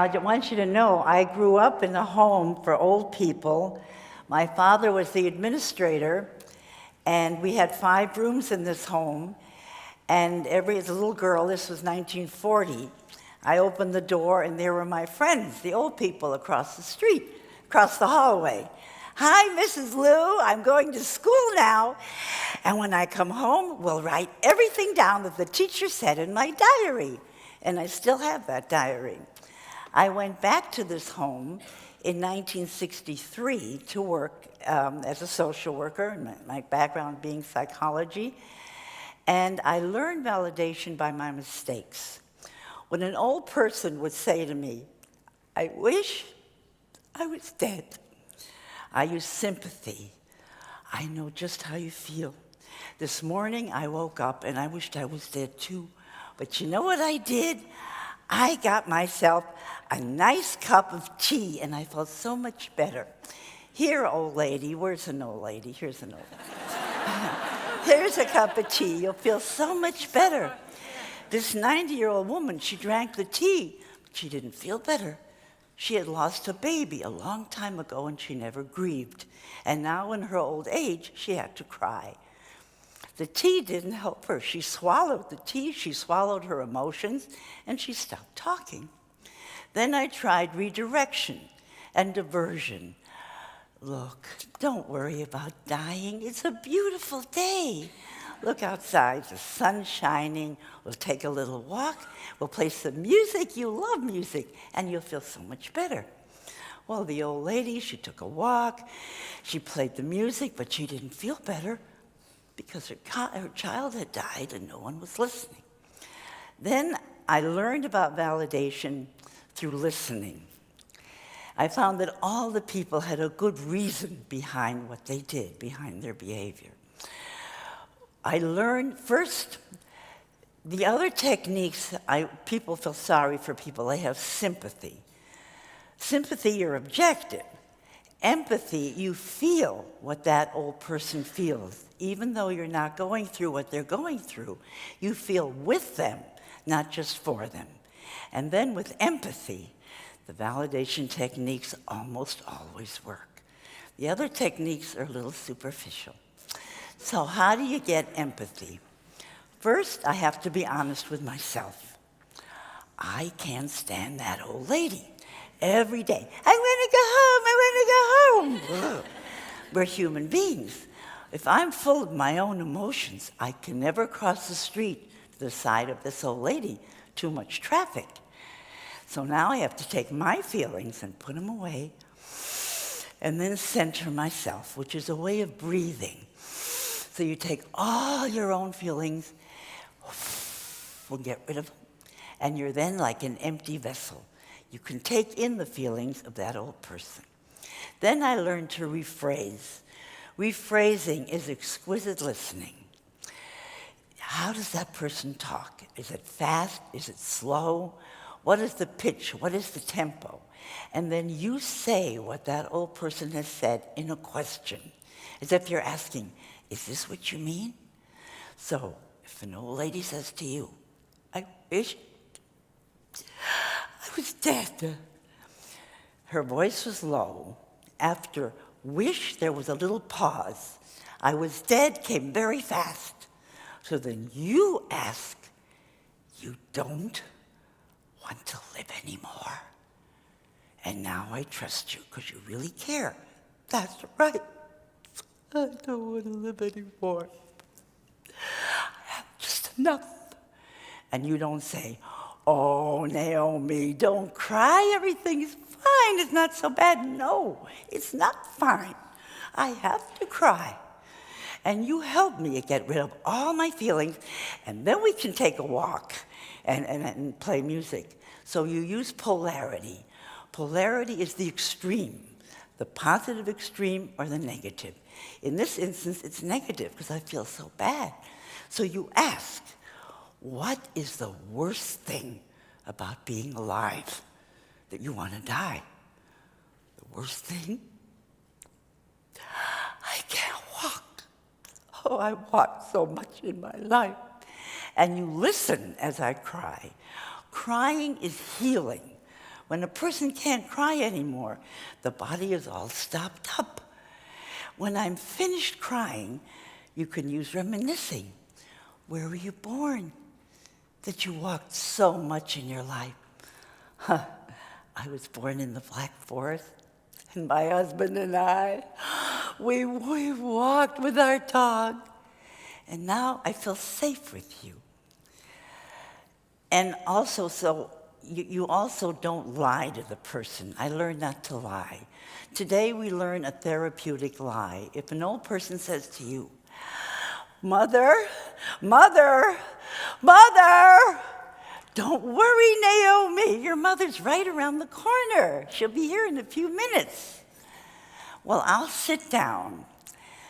I want you to know I grew up in a home for old people. My father was the administrator, and we had 5 rooms in this home. And as a little girl, this was 1940, I opened the door, and there were my friends, the old people across the street, across the hallway. Hi, Mrs. Lou, I'm going to school now. And when I come home, we'll write everything down that the teacher said in my diary. And I still have that diary. I went back to this home in 1963 to work as a social worker, and my background being psychology. And I learned validation by my mistakes. When an old person would say to me, I wish I was dead, I use sympathy. I know just how you feel. This morning I woke up and I wished I was dead too. But you know what I did? I got myself a nice cup of tea and I felt so much better. Here, old lady, where's an old lady? Here's an old lady. Here's a cup of tea. You'll feel so much better. This 90-year-old woman, she drank the tea, but she didn't feel better. She had lost a baby a long time ago and she never grieved. And now in her old age, she had to cry. The tea didn't help her. She swallowed the tea, she swallowed her emotions, and she stopped talking. Then I tried redirection and diversion. Look, don't worry about dying. It's a beautiful day. Look outside, the sun's shining. We'll take a little walk. We'll play some music. You love music, and you'll feel so much better. Well, the old lady, she took a walk. She played the music, but she didn't feel better because her child had died and no one was listening. Then I learned about validation through listening. I found that all the people had a good reason behind what they did, behind their behavior. I learned first, the other techniques, people feel sorry for people, they have sympathy. Sympathy, you're objective. Empathy, you feel what that old person feels. Even though you're not going through what they're going through, you feel with them, not just for them. And then with empathy, the validation techniques almost always work. The other techniques are a little superficial. So how do you get empathy? First, I have to be honest with myself. I can't stand that old lady. Every day, I want to go home. We're human beings. If I'm full of my own emotions, I can never cross the street to the side of this old lady. Too much traffic. So now I have to take my feelings and put them away and then center myself, which is a way of breathing. So you take all your own feelings, we'll get rid of them, and you're then like an empty vessel. You can take in the feelings of that old person. Then I learned to rephrase. Rephrasing is exquisite listening. How does that person talk? Is it fast? Is it slow? What is the pitch? What is the tempo? And then you say what that old person has said in a question, as if you're asking, is this what you mean? So if an old lady says to you, I wish I was dead. Her voice was low. After wish, there was a little pause. I was dead came very fast. So then you ask, you don't want to live anymore. And now I trust you because you really care. That's right. I don't want to live anymore. I have just enough. And you don't say, oh, Naomi, don't cry. Everything's fine. It's not so bad. No, it's not fine. I have to cry. And you help me get rid of all my feelings, and then we can take a walk and play music. So you use polarity. Polarity is the extreme, the positive extreme or the negative. In this instance, it's negative because I feel so bad. So you ask, what is the worst thing about being alive that you want to die? The worst thing? I can't walk. Oh, I walked so much in my life. And you listen as I cry. Crying is healing. When a person can't cry anymore, the body is all stopped up. When I'm finished crying, you can use reminiscing. Where were you born that you walked so much in your life? I was born in the Black Forest, and my husband and I, we walked with our dog, and now I feel safe with you. And also, so you also don't lie to the person. I learned not to lie. Today we learn a therapeutic lie. If an old person says to you, Mother, Mother, Mother, don't worry, Naomi, your mother's right around the corner. She'll be here in a few minutes. Well, I'll sit down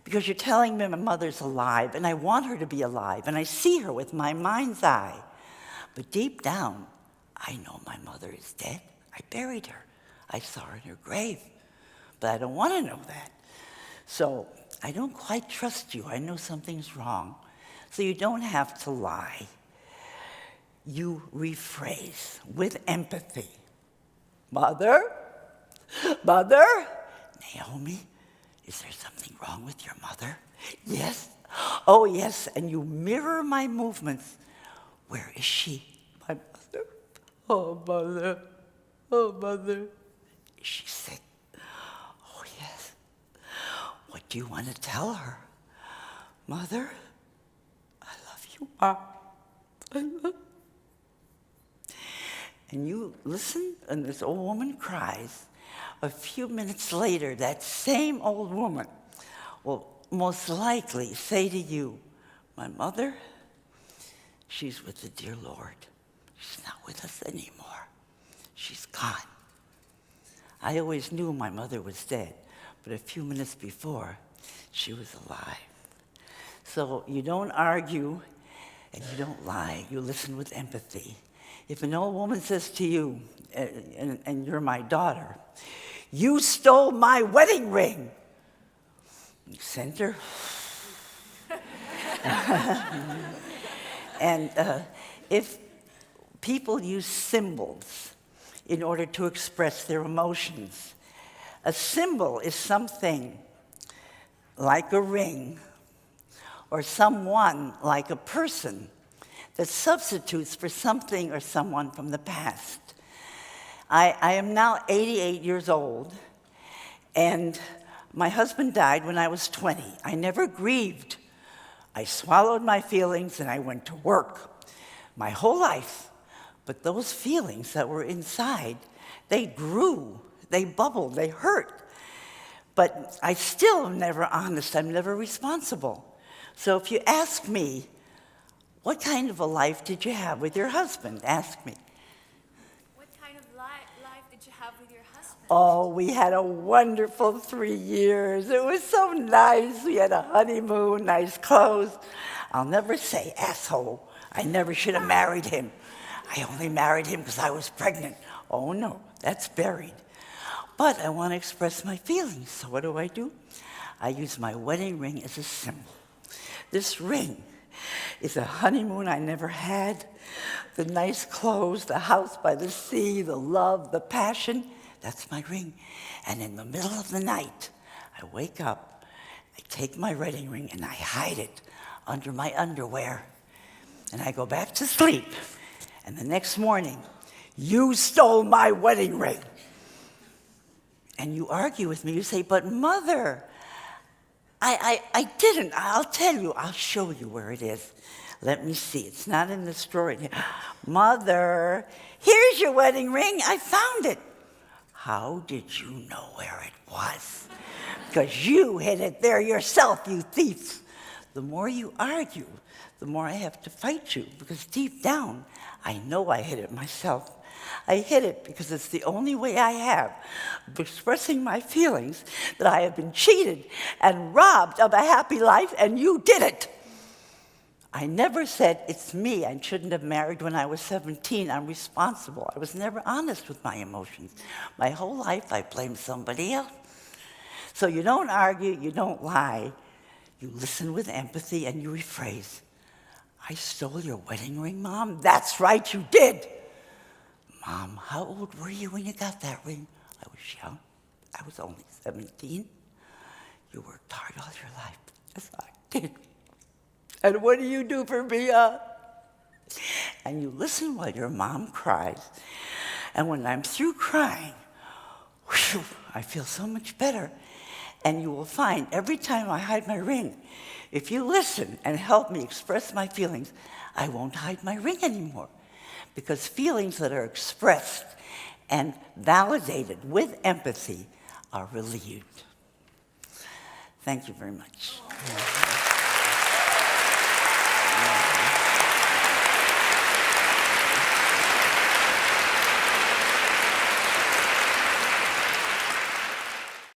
because you're telling me my mother's alive, and I want her to be alive, and I see her with my mind's eye. But deep down, I know my mother is dead. I buried her. I saw her in her grave. But I don't want to know that. So I don't quite trust you. I know something's wrong. So you don't have to lie. You rephrase with empathy. Mother? Mother? Naomi, is there something wrong with your mother? Yes. Oh, yes. And you mirror my movements. Where is she? My mother. Oh, mother. Oh, mother. Is she sick? Oh, yes. What do you want to tell her? Mother, I love you, Mom. I love you. And you listen, and this old woman cries. A few minutes later, that same old woman will most likely say to you, my mother, she's with the dear Lord. She's not with us anymore. She's gone. I always knew my mother was dead, but a few minutes before, she was alive. So you don't argue and you don't lie. You listen with empathy. If an old woman says to you, and you're my daughter, you stole my wedding ring, you send her. And if people use symbols in order to express their emotions, a symbol is something like a ring or someone like a person that substitutes for something or someone from the past. I am now 88 years old, and my husband died when I was 20. I never grieved. I swallowed my feelings and I went to work my whole life. But those feelings that were inside, they grew, they bubbled, they hurt. But I still am never honest, I'm never responsible. So if you ask me, what kind of a life did you have with your husband? Ask me. What kind of life did you have with your husband? Oh, we had a wonderful 3 years. It was so nice. We had a honeymoon, nice clothes. I'll never say asshole. I never should have married him. I only married him because I was pregnant. Oh no, that's buried. But I want to express my feelings, so what do? I use my wedding ring as a symbol. This ring is a honeymoon I never had, the nice clothes, the house by the sea, the love, the passion. That's my ring. And in the middle of the night, I wake up, I take my wedding ring and I hide it under my underwear. And I go back to sleep. And the next morning, you stole my wedding ring. And you argue with me. You say, but Mother, I didn't. I'll tell you. I'll show you where it is. Let me see. It's not in this drawer. Mother, here's your wedding ring. I found it. How did you know where it was? Because you hid it there yourself, you thief. The more you argue, the more I have to fight you, because deep down, I know I hid it myself. I hid it because it's the only way I have of expressing my feelings that I have been cheated and robbed of a happy life, and you did it. I never said, it's me, I shouldn't have married when I was 17, I'm responsible. I was never honest with my emotions. My whole life, I blamed somebody else. So you don't argue, you don't lie. You listen with empathy and you rephrase. I stole your wedding ring, Mom? That's right, you did. Mom, how old were you when you got that ring? I was young. I was only 17. You worked hard all your life. Yes, I did. And what do you do for me, And you listen while your mom cries. And when I'm through crying, whew, I feel so much better. And you will find every time I hide my ring, if you listen and help me express my feelings, I won't hide my ring anymore. Because feelings that are expressed and validated with empathy are relieved. Thank you very much.